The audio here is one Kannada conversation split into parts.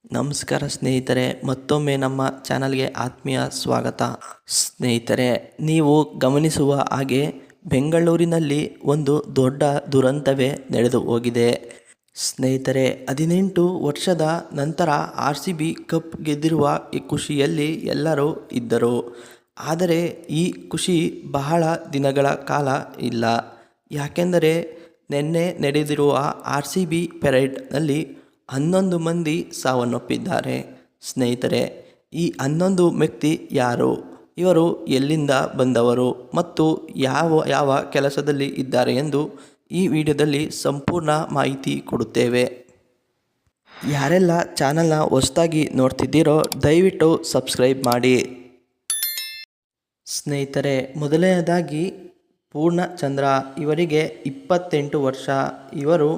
ನಮಸ್ಕಾರ ಸ್ನೇಹಿತರೆ, ಮತ್ತೊಮ್ಮೆ ನಮ್ಮ ಚಾನಲ್ಗೆ ಆತ್ಮೀಯ ಸ್ವಾಗತ. ಸ್ನೇಹಿತರೆ, ನೀವು ಗಮನಿಸುವ ಹಾಗೆ ಬೆಂಗಳೂರಿನಲ್ಲಿ ಒಂದು ದೊಡ್ಡ ದುರಂತವೇ ನಡೆದು ಹೋಗಿದೆ. ಸ್ನೇಹಿತರೆ, 18 ವರ್ಷದ ನಂತರ RCB ಕಪ್ ಗೆದ್ದಿರುವ ಈ ಖುಷಿಯಲ್ಲಿ ಎಲ್ಲರೂ ಇದ್ದರು. ಆದರೆ ಈ ಖುಷಿ ಬಹಳ ದಿನಗಳ ಕಾಲ ಇಲ್ಲ. ಯಾಕೆಂದರೆ ನಿನ್ನೆ ನಡೆದಿರುವ RCB ಪೆರೇಡ್ನಲ್ಲಿ 11 ಮಂದಿ ಸಾವನ್ನಪ್ಪಿದ್ದಾರೆ. ಸ್ನೇಹಿತರೆ, ಈ 11 ವ್ಯಕ್ತಿ ಯಾರು, ಇವರು ಎಲ್ಲಿಂದ ಬಂದವರು ಮತ್ತು ಯಾವ ಕೆಲಸದಲ್ಲಿ ಇದ್ದಾರೆ ಎಂದು ಈ ವಿಡಿಯೋದಲ್ಲಿ ಸಂಪೂರ್ಣ ಮಾಹಿತಿ ಕೊಡುತ್ತೇವೆ. ಯಾರೆಲ್ಲ ಚಾನಲ್ನ ಹೊಸದಾಗಿ ನೋಡ್ತಿದ್ದೀರೋ ದಯವಿಟ್ಟು ಸಬ್ಸ್ಕ್ರೈಬ್ ಮಾಡಿ. ಸ್ನೇಹಿತರೆ, ಮೊದಲನೇದಾಗಿ ಪೂರ್ಣಚಂದ್ರ, ಇವರಿಗೆ 28 ವರ್ಷ. ಇವರು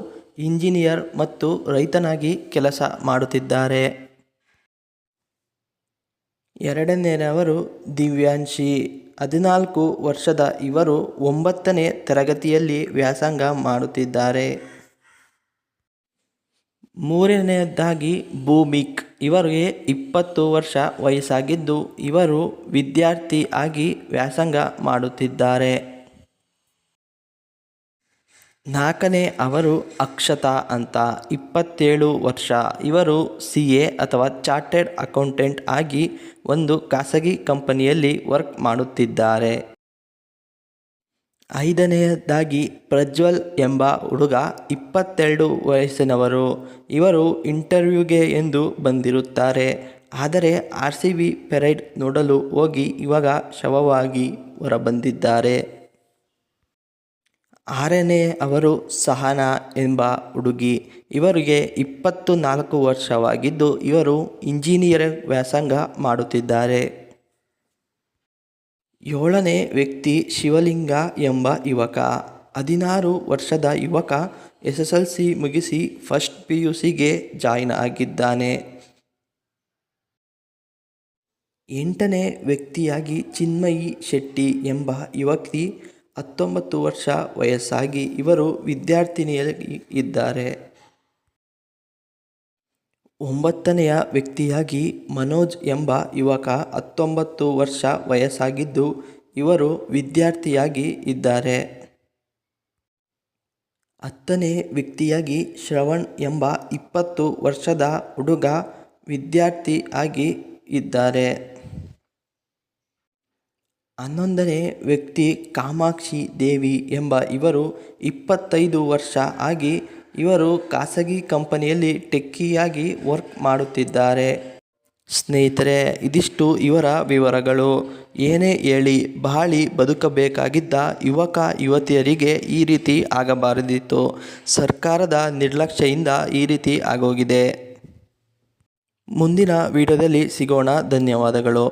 ಇಂಜಿನಿಯರ್ ಮತ್ತು ರೈತನಾಗಿ ಕೆಲಸ ಮಾಡುತ್ತಿದ್ದಾರೆ. ಎರಡನೆಯವರು ದಿವ್ಯಾಂಶಿ, 14 ವರ್ಷದ. ಇವರು 9ನೇ ತರಗತಿಯಲ್ಲಿ ವ್ಯಾಸಂಗ ಮಾಡುತ್ತಿದ್ದಾರೆ. ಮೂರನೆಯದಾಗಿ ಭೂಮಿಕ್, ಇವರಿಗೆ 20 ವರ್ಷ ವಯಸ್ಸಾಗಿದ್ದು ಇವರು ವಿದ್ಯಾರ್ಥಿ ಆಗಿ ವ್ಯಾಸಂಗ ಮಾಡುತ್ತಿದ್ದಾರೆ. ನಾಲ್ಕನೇ ಅವರು ಅಕ್ಷತಾ ಅಂತ, 27 ವರ್ಷ. ಇವರು CA ಅಥವಾ ಚಾರ್ಟೆಡ್ ಅಕೌಂಟೆಂಟ್ ಆಗಿ ಒಂದು ಖಾಸಗಿ ಕಂಪನಿಯಲ್ಲಿ ವರ್ಕ್ ಮಾಡುತ್ತಿದ್ದಾರೆ. ಐದನೆಯದಾಗಿ ಪ್ರಜ್ವಲ್ ಎಂಬ ಹುಡುಗ, 22 ವಯಸ್ಸಿನವರು. ಇವರು ಇಂಟರ್ವ್ಯೂಗೆ ಎಂದು ಬಂದಿರುತ್ತಾರೆ. ಆದರೆ RCB ಪೆರೇಡ್ ನೋಡಲು ಹೋಗಿ ಇವಾಗ ಶವವಾಗಿ ಹೊರಬಂದಿದ್ದಾರೆ. ಆರನೇ ಅವರು ಸಹನಾ ಎಂಬ ಹುಡುಗಿ, ಇವರಿಗೆ 24 ವರ್ಷವಾಗಿದ್ದು ಇವರು ಇಂಜಿನಿಯರಿಂಗ್ ವ್ಯಾಸಂಗ ಮಾಡುತ್ತಿದ್ದಾರೆ. ಏಳನೇ ವ್ಯಕ್ತಿ ಶಿವಲಿಂಗ ಎಂಬ ಯುವಕ, 16 ವರ್ಷದ ಯುವಕ. SSLC ಮುಗಿಸಿ ಫಸ್ಟ್ PUCಗೆ ಜಾಯಿನ್ ಆಗಿದ್ದಾನೆ. ಎಂಟನೇ ವ್ಯಕ್ತಿಯಾಗಿ ಚಿನ್ಮಯಿ ಶೆಟ್ಟಿ ಎಂಬ ಯುವತಿ, 19 ವರ್ಷ ವಯಸ್ಸಾಗಿ ಇವರು ವಿದ್ಯಾರ್ಥಿನಿಯಾಗಿ ಇದ್ದಾರೆ. ಒಂಬತ್ತನೆಯ ವ್ಯಕ್ತಿಯಾಗಿ ಮನೋಜ್ ಎಂಬ ಯುವಕ, 19 ವರ್ಷ ವಯಸ್ಸಾಗಿದ್ದು ಇವರು ವಿದ್ಯಾರ್ಥಿಯಾಗಿ ಇದ್ದಾರೆ. 10ನೇ ವ್ಯಕ್ತಿಯಾಗಿ ಶ್ರವಣ್ ಎಂಬ 20 ವರ್ಷದ ಹುಡುಗ, ವಿದ್ಯಾರ್ಥಿ ಆಗಿ ಇದ್ದಾರೆ. 11ನೇ ವ್ಯಕ್ತಿ ಕಾಮಾಕ್ಷಿ ದೇವಿ ಎಂಬ ಇವರು, 25 ವರ್ಷ ಆಗಿ ಇವರು ಖಾಸಗಿ ಕಂಪನಿಯಲ್ಲಿ ಟೆಕ್ಕಿಯಾಗಿ ವರ್ಕ್ ಮಾಡುತ್ತಿದ್ದಾರೆ. ಸ್ನೇಹಿತರೆ, ಇದಿಷ್ಟು ಇವರ ವಿವರಗಳು. ಏನೇ ಹೇಳಿ ಬಾಳಿ ಬದುಕಬೇಕಾಗಿದ್ದ ಯುವಕ ಯುವತಿಯರಿಗೆ ಈ ರೀತಿ ಆಗಬಾರದಿತ್ತು. ಸರ್ಕಾರದ ನಿರ್ಲಕ್ಷ್ಯದಿಂದ ಈ ರೀತಿ ಆಗೋಗಿದೆ. ಮುಂದಿನ ವಿಡಿಯೋದಲ್ಲಿ ಸಿಗೋಣ. ಧನ್ಯವಾದಗಳು.